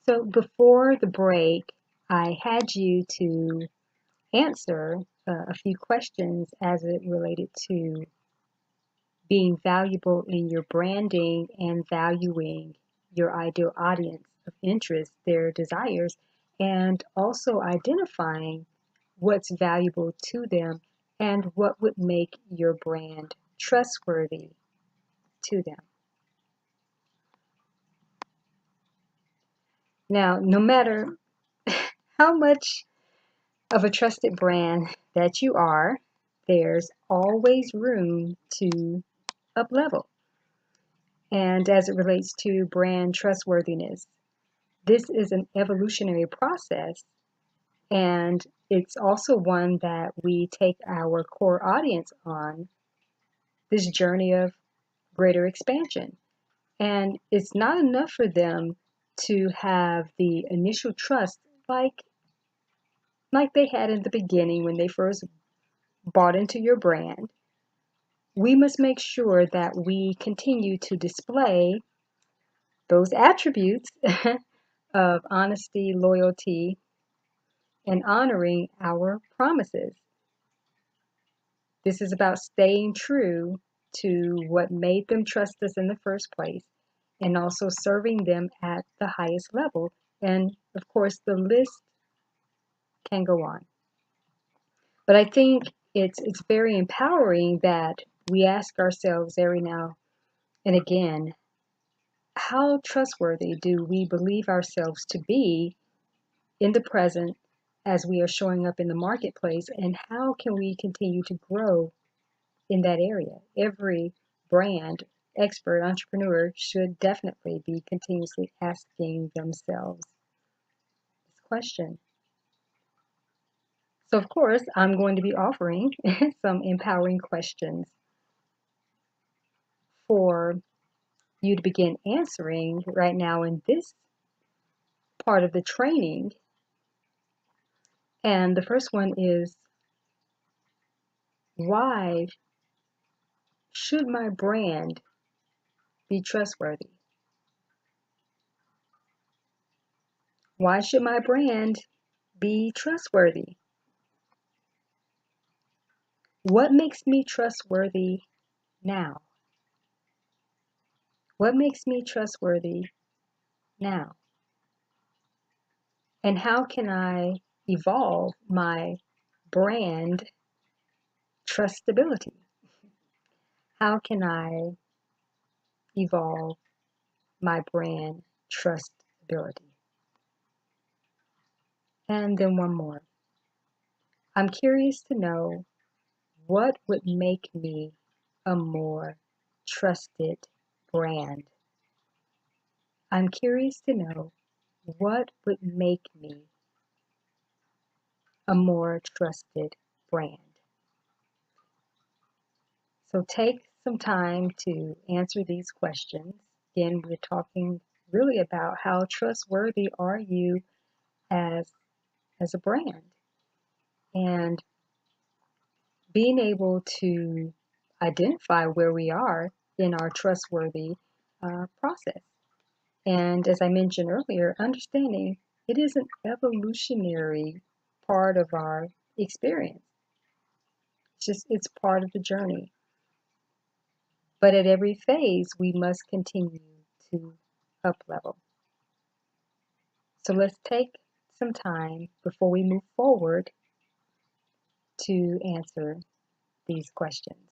So before the break, I had you to answer a few questions as it related to being valuable in your branding and valuing your ideal audience of interest, their desires, and also identifying what's valuable to them and what would make your brand trustworthy to them. Now, no matter how much of a trusted brand that you are, there's always room to up level. And as it relates to brand trustworthiness, this is an evolutionary process, and it's also one that we take our core audience on this journey of greater expansion. And it's not enough for them to have the initial trust like they had in the beginning when they first bought into your brand. We must make sure that we continue to display those attributes of honesty, loyalty, and honoring our promises. This is about staying true to what made them trust us in the first place and also serving them at the highest level. And of course, the list can go on. But I think it's very empowering that we ask ourselves every now and again, how trustworthy do we believe ourselves to be in the present as we are showing up in the marketplace, and how can we continue to grow in that area? Every brand expert entrepreneur should definitely be continuously asking themselves this question. So of course, I'm going to be offering some empowering questions for you to begin answering right now in this part of the training. And the first one is, why should my brand be trustworthy? Why should my brand be trustworthy? What makes me trustworthy now? What makes me trustworthy now? And how can I evolve my brand trustability? How can I evolve my brand trustability? And then one more. I'm curious to know what would make me a more trusted brand. I'm curious to know what would make me a more trusted brand. So take some time to answer these questions. Again, we're talking really about how trustworthy are you as a brand, and being able to identify where we are in our trustworthy process. And as I mentioned earlier, understanding it is an evolutionary part of our experience. It's part of the journey. But at every phase, we must continue to up level. So let's take some time before we move forward to answer these questions.